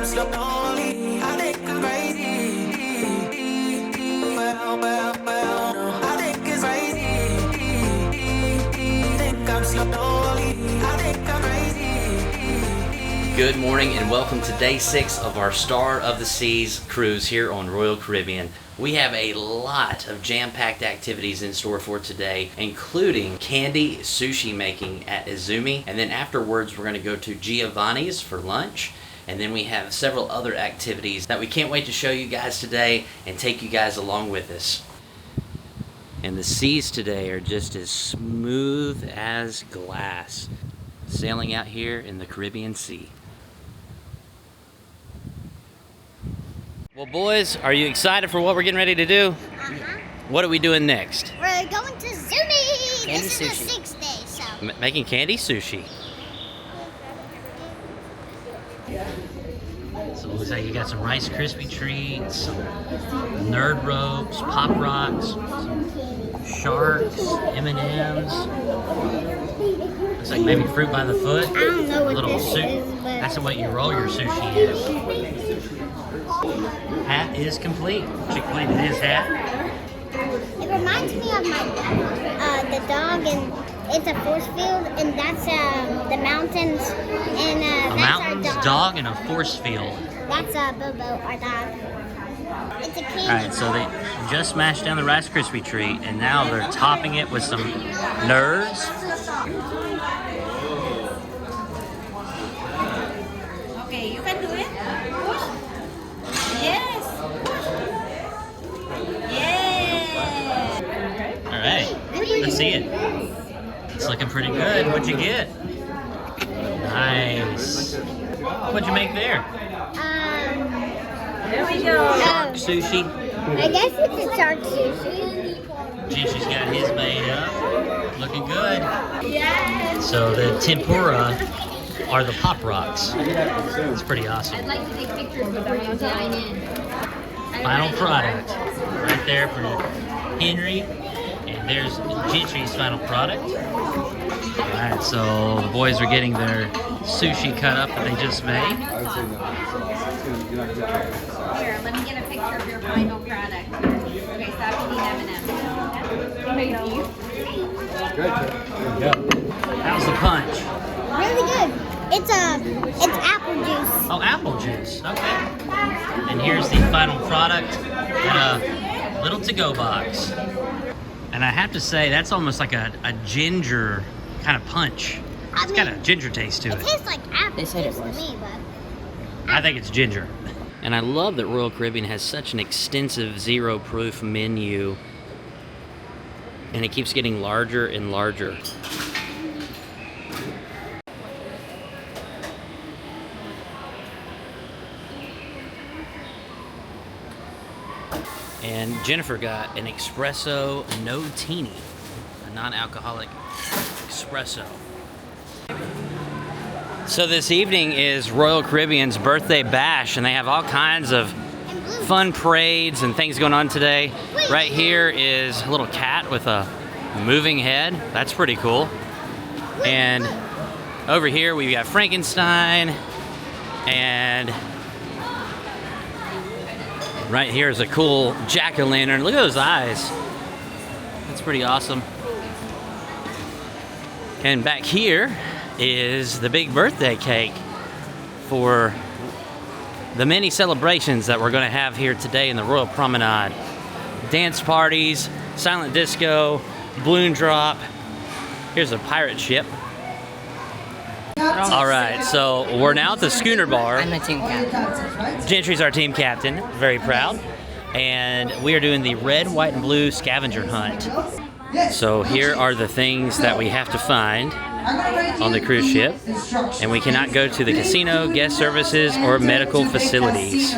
slowly. I think I'm crazy. No, I think it's crazy. Think I'm slowly. I think I'm crazy. Good morning and welcome to day 6 of our Star of the Seas cruise here on Royal Caribbean. We have a lot of jam-packed activities in store for today, including candy sushi making at Izumi, and then afterwards we're going to go to Giovanni's for lunch, and then we have several other activities that we can't wait to show you guys today and take you guys along with us. And the seas today are just as smooth as glass, sailing out here in the Caribbean Sea. Well, boys, are you excited for what we're getting ready to do? Uh-huh. What are we doing next? We're going to Zumi! Candy This is sushi. the 6th day, so... Making candy sushi. So it looks like you got some Rice Krispie treats, some Nerd Ropes, Pop Rocks, some Sharks, M&Ms. Looks like maybe fruit by the foot. I don't know A what little this soup. is, but... That's what you roll your sushi in. Hat is complete. Chick-fil-A did his hat. It reminds me of my, the dog, and it's a force field, and that's, the mountains, and, A that's mountain's our dog in a force field. That's, Bobo, our dog. It's a candy. Alright, so they just smashed down the Rice Krispie treat, and now they're topping it with some Nerds. Okay, you can do it. Push. Yes. Yes. Alright, let's see it. It's looking pretty good. What'd you get? Nice. What'd you make there? There we go. Sushi. I guess it's a shark sushi. Gentry's got his made up. Looking good. Yes. So the tempura are the Pop Rocks. It's pretty awesome. I'd like to take pictures before you dine in. Final product. Right there for Henry. And there's Gentry's final product. Alright, so the boys are getting their sushi cut up that they just made. Here, let me get a picture of your final product. Okay, stop eating M&M's. How's the punch? Really good. It's apple juice. Oh, apple juice. Okay. And here's the final product in a little to-go box. And I have to say, that's almost like a ginger kind of punch. It's got a ginger taste to It it. tastes like apple juice to me, but... I think it's ginger. And I love that Royal Caribbean has such an extensive zero-proof menu. And it keeps getting larger and larger. And Jennifer got an espresso no-tini, a non-alcoholic espresso. So this evening is Royal Caribbean's birthday bash, and they have all kinds of fun parades and things going on today. Right here is a little cat with a moving head. That's pretty cool. And over here we got Frankenstein, and right here is a cool jack-o'-lantern. Look at those eyes. That's pretty awesome. And back here is the big birthday cake for the many celebrations that we're going to have here today in the Royal Promenade. Dance parties, silent disco, balloon drop. Here's a pirate ship. All right, so we're now at the schooner bar. I'm the team captain. Gentry's our team captain, very proud. And we are doing the red, white, and blue scavenger hunt. So here are the things that we have to find on the cruise ship, and we cannot go to the casino, guest services, or medical facilities.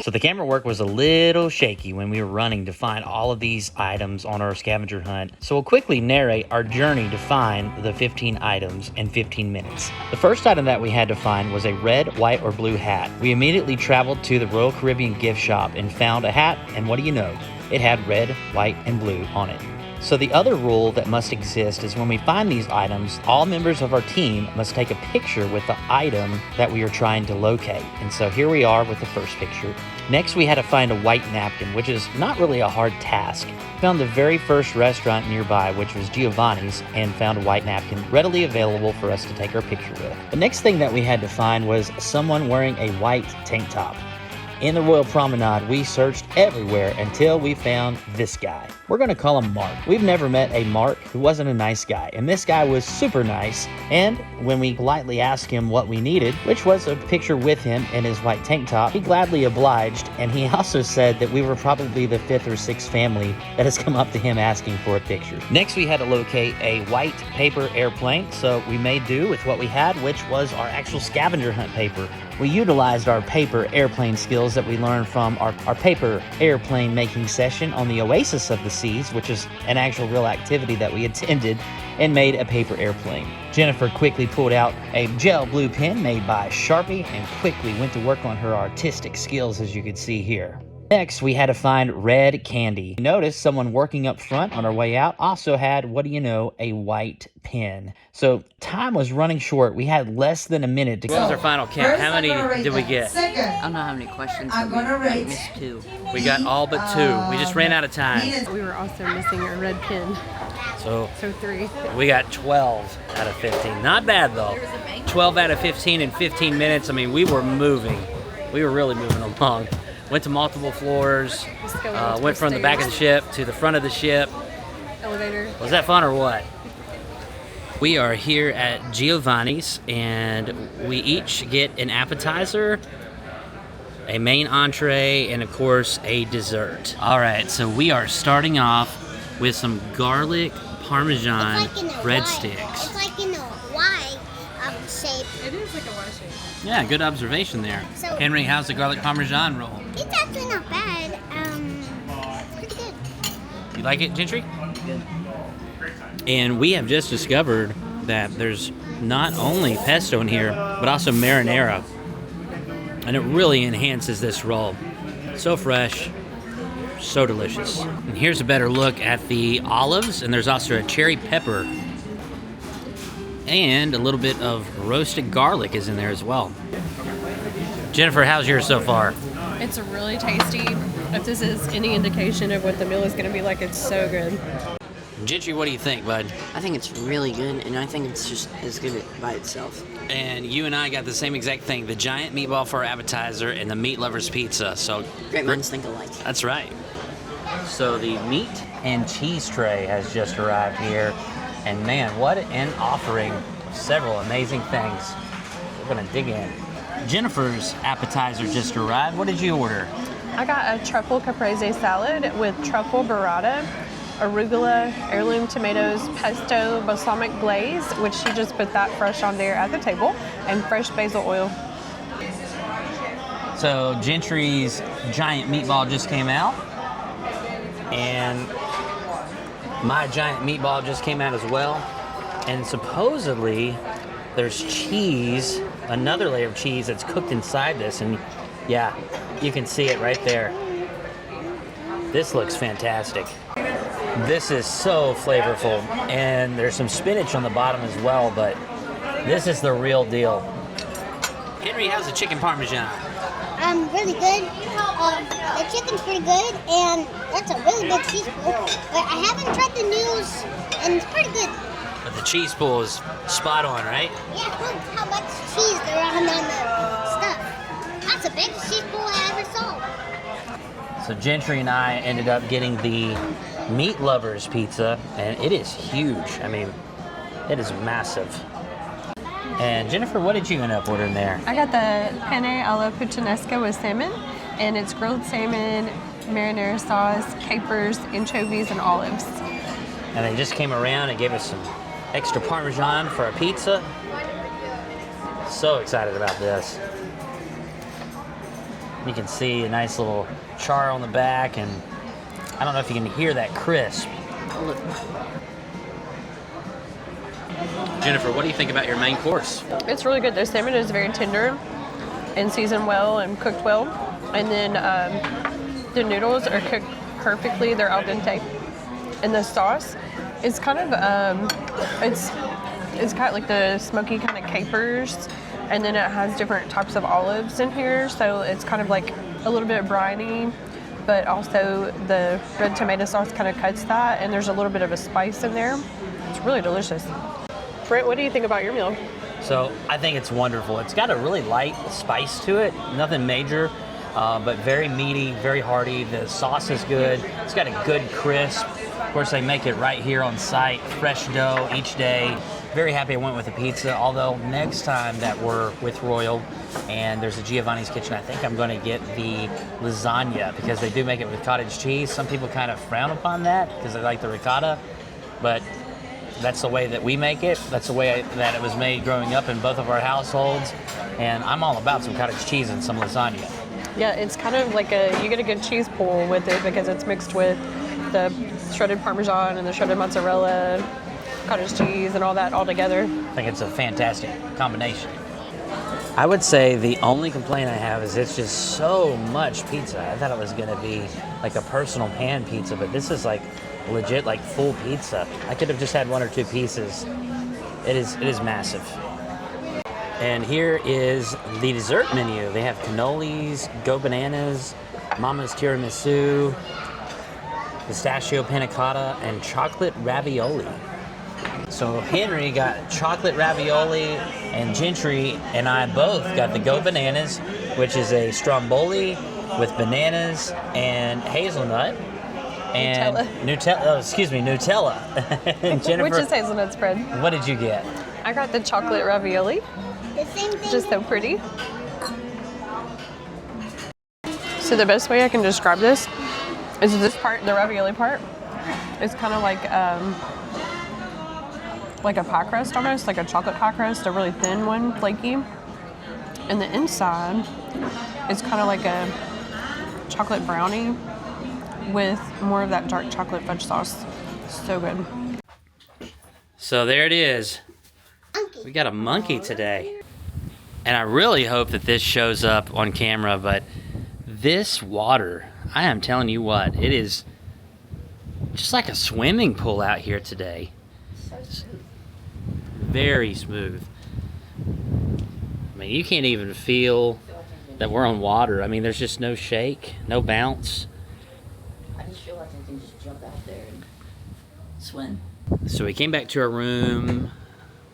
So the camera work was a little shaky when we were running to find all of these items on our scavenger hunt. So we'll quickly narrate our journey to find the 15 items in 15 minutes. The first item that we had to find was a red, white, or blue hat. We immediately traveled to the Royal Caribbean gift shop and found a hat, and what do you know? It had red, white, and blue on it. So the other rule that must exist is when we find these items, all members of our team must take a picture with the item that we are trying to locate. And so here we are with the first picture. Next, we had to find a white napkin, which is not really a hard task. We found the very first restaurant nearby, which was Giovanni's, and found a white napkin readily available for us to take our picture with. The next thing that we had to find was someone wearing a white tank top. In the Royal Promenade, we searched everywhere until we found this guy. We're gonna call him Mark. We've never met a Mark who wasn't a nice guy, and this guy was super nice. And when we politely asked him what we needed, which was a picture with him in his white tank top, he gladly obliged, and he also said that we were probably the 5th or 6th family that has come up to him asking for a picture. Next, we had to locate a white paper airplane, so we made do with what we had, which was our actual scavenger hunt paper. We utilized our paper airplane skills that we learned from our paper airplane making session on the Oasis of the Seas, which is an actual real activity that we attended, and made a paper airplane. Jennifer quickly pulled out a gel blue pen made by Sharpie and quickly went to work on her artistic skills, as you can see here. Next, we had to find red candy. Notice someone working up front on our way out also had, what do you know, a white pen. So time was running short. We had less than a minute to go. What was our final count? How many did we get? I don't know how many questions, but we missed 2. We got all but 2. We just ran out of time. We were also missing a red pin, So 3. we got 12 out of 15. Not bad though. 12 out of 15 in 15 minutes. I mean, we were moving. We were really moving along. Went to multiple floors. Went from the back of the ship to the front of the ship. Elevator. Was that fun or what? We are here at Giovanni's, and we each get an appetizer, a main entree, and of course a dessert. All right, so we are starting off with some garlic parmesan breadsticks. It's like in a Y shape. It is like a Y shape. Yeah, good observation there. So- Henry, how's the garlic parmesan roll? It's actually not bad. Pretty good. You like it, Gentry? Good. And we have just discovered that there's not only pesto in here, but also marinara. And it really enhances this roll. So fresh, so delicious. And here's a better look at the olives, and there's also a cherry pepper. And a little bit of roasted garlic is in there as well. Jennifer, how's yours so far? It's really tasty. If this is any indication of what the meal is going to be like, it's so good. Gentry, what do you think, bud? I think it's really good, and I think it's just as good by itself. And you and I got the same exact thing, the giant meatball for our appetizer and the meat lovers pizza. So Great minds think alike. that's right. So the meat and cheese tray has just arrived here. And man, what an offering of several amazing things. We're gonna dig in. Jennifer's appetizer just arrived. What did you order? I got a truffle caprese salad with truffle burrata, arugula, heirloom tomatoes, pesto, balsamic glaze, which she just put that fresh on there at the table, and fresh basil oil. So Gentry's giant meatball just came out. And my giant meatball just came out as well. And supposedly there's cheese, another layer of cheese that's cooked inside this. And yeah, you can see it right there. This looks fantastic. This is so flavorful. And there's some spinach on the bottom as well, but this is the real deal. Henry, how's the chicken parmesan? Really good. The chicken's pretty good, and that's a really big cheese pool. But I haven't tried the noodles, and it's pretty good. But the cheese pool is spot on, right? Yeah, look how much cheese there on the stuff. That's the biggest cheese pool I ever saw. So Gentry and I ended up getting the meat lovers pizza, and it is huge. I mean, it is massive. And Jennifer, what did you end up ordering there? I got the penne alla puttanesca with salmon, and it's grilled salmon, marinara sauce, capers, anchovies, and olives. And they just came around and gave us some extra parmesan for our pizza. So excited about this. You can see a nice little char on the back, and I don't know if you can hear that crisp. Jennifer, what do you think about your main course? It's really good. The salmon is very tender and seasoned well and cooked well. And then the noodles are cooked perfectly. They're al dente. And the sauce is kind of it's got like the smoky kind of capers, and then it has different types of olives in here, so it's kind of like a little bit briny, but also the red tomato sauce kind of cuts that, and there's a little bit of a spice in there. It's really delicious. Brent, what do you think about your meal? So I think it's wonderful. It's got a really light spice to it, nothing major, but very meaty, very hearty. The sauce is good. It's got a good crisp. Of course, they make it right here on site, fresh dough each day. Very happy I went with the pizza, although next time that we're with Royal and there's a Giovanni's Kitchen, I think I'm going to get the lasagna because they do make it with cottage cheese. Some people kind of frown upon that because they like the ricotta, but that's the way that we make it. That's the way that it was made growing up in both of our households, and I'm all about some cottage cheese and some lasagna. Yeah, it's kind of like you get a good cheese pull with it because it's mixed with the shredded Parmesan and the shredded mozzarella, cottage cheese, and all that all together. I think it's a fantastic combination. I would say the only complaint I have is it's just so much pizza. I thought it was going to be like a personal pan pizza, but this is like legit like full pizza. I could have just had 1 or 2 pieces. It is massive. And here is the dessert menu. They have cannolis, go bananas, mama's tiramisu, pistachio panna cotta, and chocolate ravioli. So Henry got chocolate ravioli, and Gentry and I both got the Go Bananas, which is a stromboli with bananas and hazelnut. And Nutella. And Jennifer, Which is hazelnut spread. what did you get? I got the chocolate ravioli. The same thing. Just so pretty. So the best way I can describe this is this part, the ravioli part, is kind of like a pie crust almost, like a chocolate pie crust, a really thin one, flaky. And the inside is kind of like a chocolate brownie with more of that dark chocolate fudge sauce. So good. So there it is. Monkey. We got a monkey today. And I really hope that this shows up on camera, but this water, I am telling you what, it is just like a swimming pool out here today. So smooth. Very smooth. I mean, you can't even feel that we're on water. I mean, there's just no shake, no bounce. I just feel like I can just jump out there and swim. So we came back to our room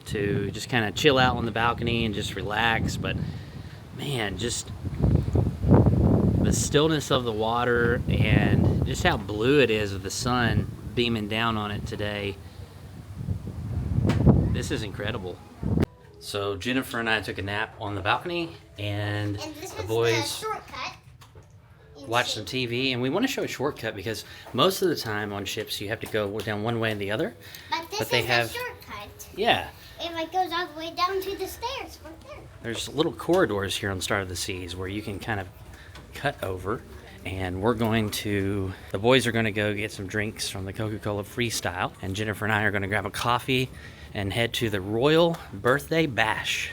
to just kind of chill out on the balcony and just relax, but man, just the stillness of the water and just how blue it is with the sun beaming down on it today. This is incredible. So Jennifer and I took a nap on the balcony, and this the was boys the shortcut. watched some TV. And we want to show a shortcut because most of the time on ships you have to go down one way and the other. But they is have- a shortcut. Yeah, It like goes all the way down to the stairs right there. there's little corridors here on Star of the Seas where you can kind of cut over. And the boys are going to go get some drinks from the Coca-Cola Freestyle. And Jennifer and I are going to grab a coffee and head to the Royal Birthday Bash.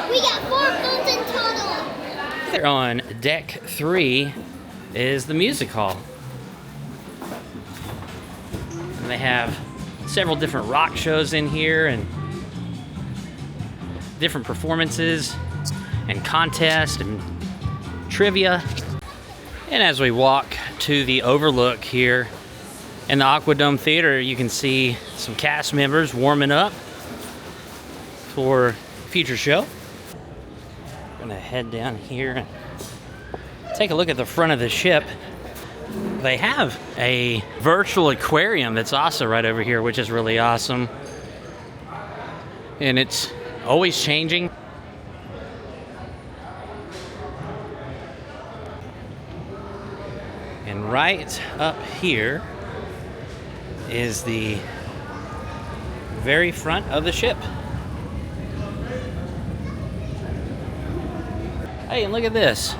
We got 4 boats in total. There on deck 3 is the music hall. And they have several different rock shows in here and different performances and contests and trivia. And as we walk to the overlook here in the Aquadome Theater, you can see some cast members warming up for future show. Gonna head down here and take a look at the front of the ship. They have a virtual aquarium that's also right over here, which is really awesome. and it's always changing. And right up here is the very front of the ship. Hey, and look at this.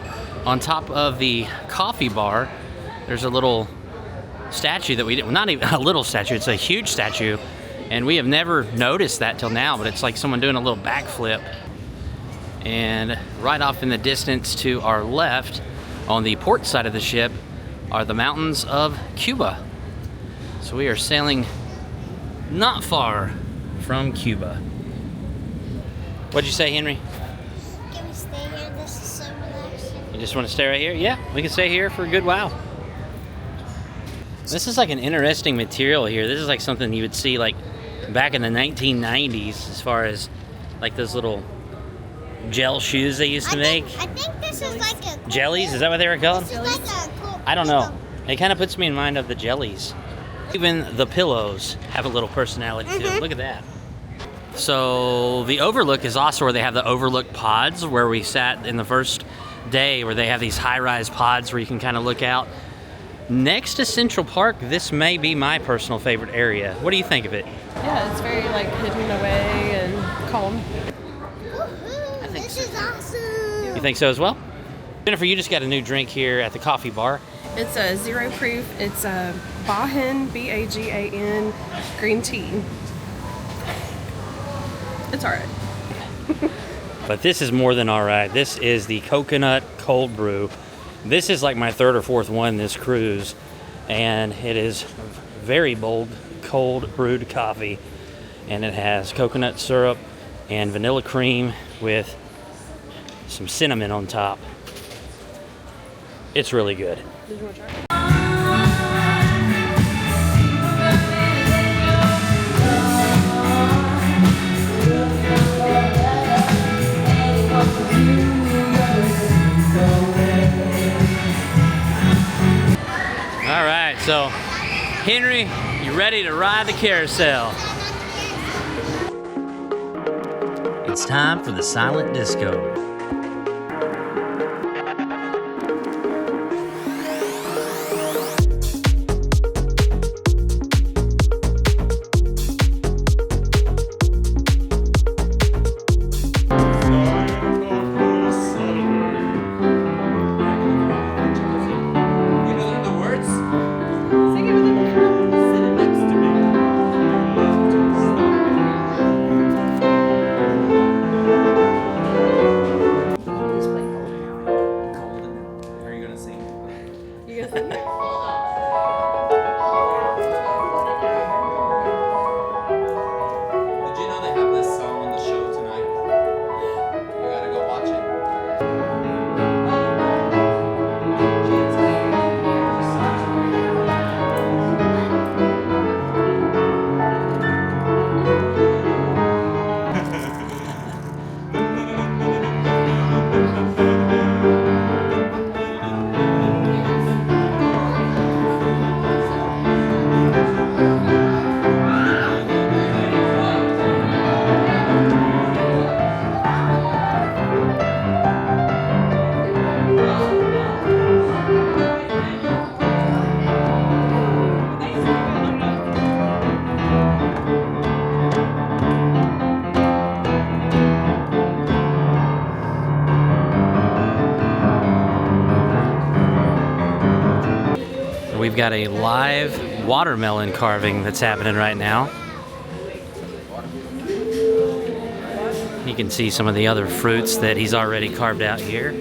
On top of the coffee bar, there's a little statue that we didn't, not even a little statue, it's a huge statue. And we have never noticed that till now, but it's like someone doing a little backflip. And right off in the distance to our left, on the port side of the ship, are the mountains of Cuba. So we are sailing not far from Cuba. What'd you say, Henry? Can we stay here? This is so relaxing. You just want to stay right here? Yeah, we can stay here for a good while. This is like an interesting material here. This is like something you would see like back in the 1990s, as far as like those little gel shoes they used to make. I think this is like a cool Jellies, is that what they were called? This is like a cool, I don't know. It kind of puts me in mind of the jellies. Even the pillows have a little personality to them. Look at that. So the overlook is also where they have the overlook pods, where we sat in the first day, where they have these high-rise pods where you can kind of look out. Next to Central Park, this may be my personal favorite area. What do you think of it? Yeah, it's very like hidden away and calm. Woohoo, this is awesome. You think so as well? Jennifer, you just got a new drink here at the coffee bar. It's a zero proof. It's a Bagan, B-A-G-A-N, green tea. It's all right. But this is more than all right. This is the coconut cold brew. This is like my third or fourth one this cruise, and it is very bold, cold brewed coffee, and it has coconut syrup and vanilla cream with some cinnamon on top. It's really good. Did you want to try it? All right, so Henry, you ready to ride the carousel? It's time for the silent disco. We've got a live watermelon carving that's happening right now. You can see some of the other fruits that he's already carved out here.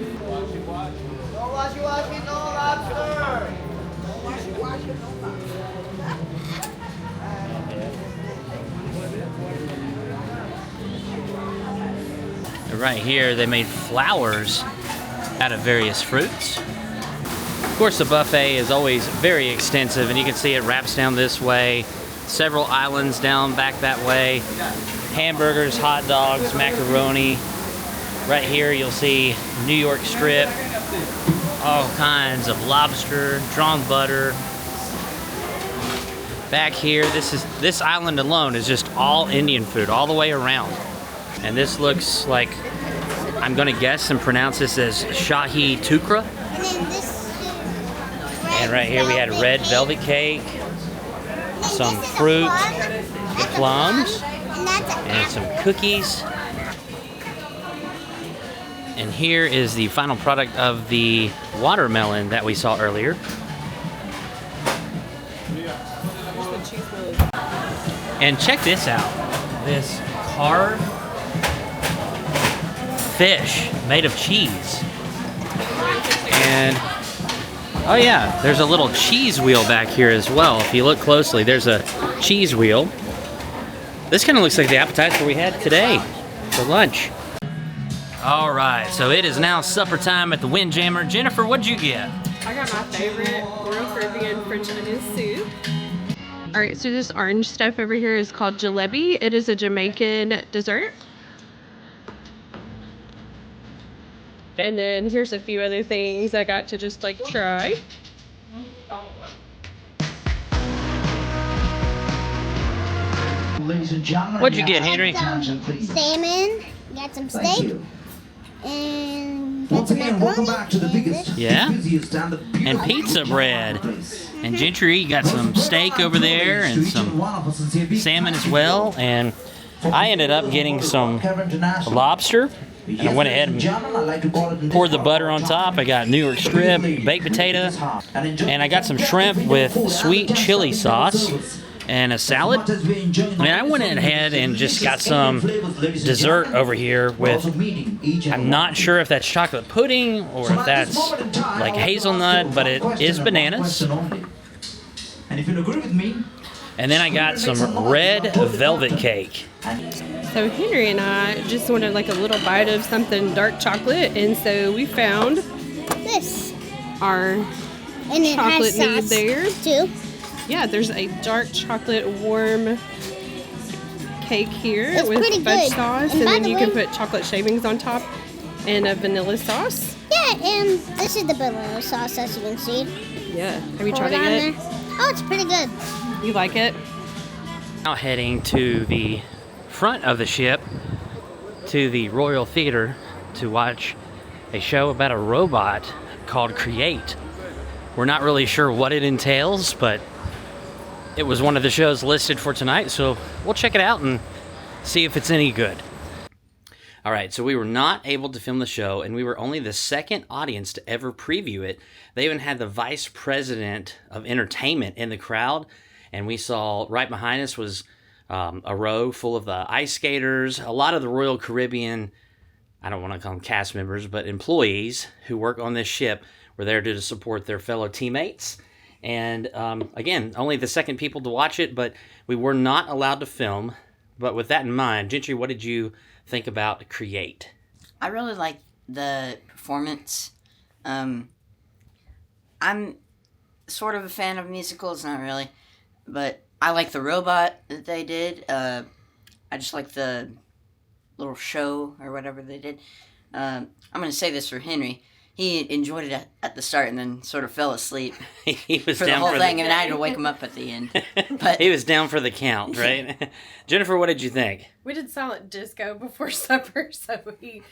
Right here, they made flowers out of various fruits. Of course, the buffet is always very extensive, and you can see it wraps down this way, several islands down back that way, hamburgers, hot dogs, macaroni. Right here, you'll see New York strip, all kinds of lobster, drawn butter. Back here, this island alone is just all Indian food all the way around. And this looks like, I'm gonna guess and pronounce this as Shahi Tukra. And then this And right here we had red velvet cake, some fruit, plums, and some cookies. And here is the final product of the watermelon that we saw earlier. And check this out. This carved fish made of cheese. And oh yeah, there's a little cheese wheel back here as well. If you look closely, there's a cheese wheel. This kind of looks like the appetizer we had today for lunch. All right, so it is now supper time at the Windjammer. Jennifer, what'd you get? I got my favorite Royal Caribbean French onion soup. All right, so this orange stuff over here is called jalebi. It is a Jamaican dessert. And then here's a few other things I got to just like try. Ladies and gentlemen, What'd you get, Henry? salmon, got some Thank steak, you. and got Once some again, welcome back to the biggest, Yeah. busiest, and the And beautiful pizza bread. place. And Gentry got some steak over there and some salmon as well. And I ended up getting some lobster. And I went ahead and poured the butter on top. I got New York strip, baked potato, and I got some shrimp with sweet chili sauce and a salad. And I went ahead and just got some dessert over here with, I'm not sure if that's chocolate pudding or if that's like hazelnut, but it is bananas. And if you agree with me, And then I got some red velvet cake. So Henry and I just wanted like a little bite of something dark chocolate, and so we found this. our And it chocolate has need sauce there. too. Yeah, there's a dark chocolate warm cake here It's with pretty fudge good. sauce, And and by then the you can way- put chocolate shavings on top and a vanilla sauce. Yeah, and this is the vanilla sauce, as you can see. Yeah, have you Pour tried it it on yet? there. Oh, it's pretty good. You like it? Now heading to the front of the ship to the Royal Theater to watch a show about a robot called Create. We're not really sure what it entails, but it was one of the shows listed for tonight, so we'll check it out and see if it's any good. All right, so we were not able to film the show, and we were only the second audience to ever preview it. They even had the vice president of entertainment in the crowd, and we saw right behind us was a row full of the ice skaters, a lot of the Royal Caribbean, I don't want to call them cast members, but employees who work on this ship were there to support their fellow teammates. And again, only the second people to watch it, but we were not allowed to film. But with that in mind, Gentry, what did you think about Create? I really like the performance. I'm sort of a fan of musicals, not really, but I like the robot that they did. I just like the little show or whatever they did. I'm going to say this for Henry. He enjoyed it at the start and then sort of fell asleep He was for the down whole for thing, and I had to wake him up at the end. But He was down for the count, right? Jennifer, what did you think? We did silent disco before supper, so he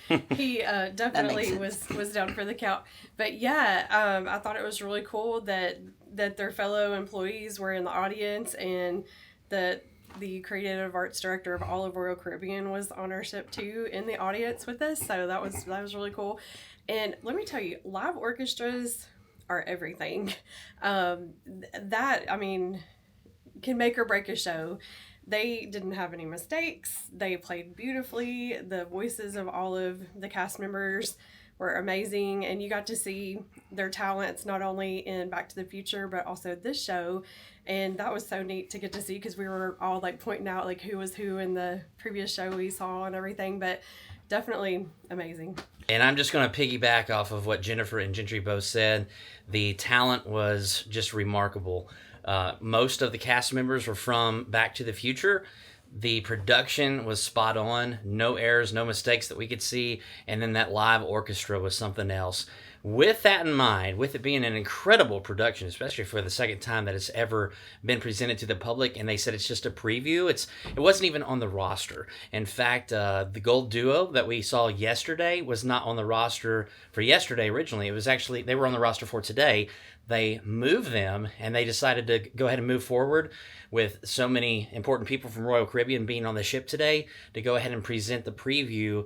definitely was down for the count. But yeah, I thought it was really cool that their fellow employees were in the audience, and that the creative arts director of all of Royal Caribbean was on our ship too in the audience with us. So that was really cool. And let me tell you, live orchestras are everything. That, I mean, can make or break a show. They didn't have any mistakes. They played beautifully. The voices of all of the cast members were amazing, and you got to see their talents not only in Back to the Future but also this show. And that was so neat to get to see, because we were all like pointing out like who was who in the previous show we saw and everything. But definitely amazing. And I'm just going to piggyback off of what Jennifer and Gentry both said. The talent was just remarkable. Most of the cast members were from Back to the Future. The production was spot on. No errors, no mistakes that we could see. And then that live orchestra was something else. with that in mind, with it being an incredible production, especially for the second time that it's ever been presented to the public, and they said it's just a preview. It wasn't even on the roster. In fact, the gold duo that we saw yesterday was not on the roster for yesterday originally. It was actually, they were on the roster for today. They moved them, and they decided to go ahead and move forward with so many important people from Royal Caribbean being on the ship today to go ahead and present the preview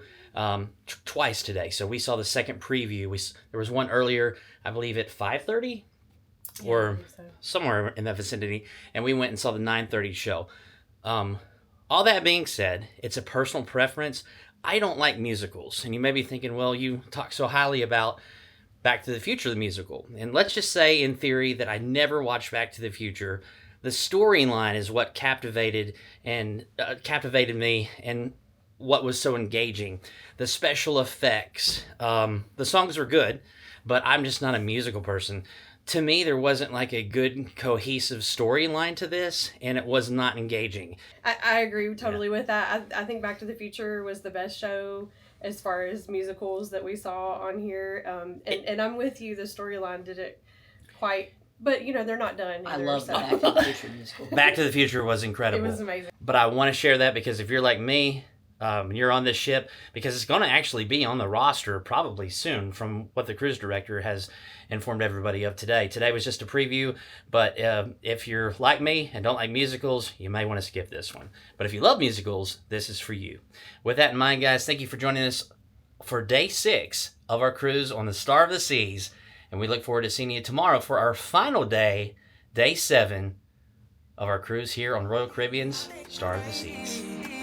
twice today. So we saw the second preview. There was one earlier, I believe at 5:30 or somewhere in that vicinity, and we went and saw the 9:30 show. All that being said, it's a personal preference. I don't like musicals, and you may be thinking, well, you talk so highly about Back to the Future, the musical. And let's just say in theory that I never watched Back to the Future. The storyline is what captivated me and what was so engaging. The special effects, the songs were good, but I'm just not a musical person. To me, there wasn't like a good cohesive storyline to this, and it was not engaging. I agree totally with that. I think Back to the Future was the best show as far as musicals that we saw on here. And I'm with you, the storyline didn't quite, but they're not done either. I love the Back to the Future musical. Back to the Future was incredible. It was amazing. But I want to share that because if you're like me, you're on this ship, because it's going to actually be on the roster probably soon from what the cruise director has informed everybody of today. Today was just a preview, but if you're like me and don't like musicals, you may want to skip this one. But if you love musicals, this is for you. With that in mind, guys, thank you for joining us for day 6 of our cruise on the Star of the Seas, and we look forward to seeing you tomorrow for our final day, day 7 of our cruise here on Royal Caribbean's Star of the Seas.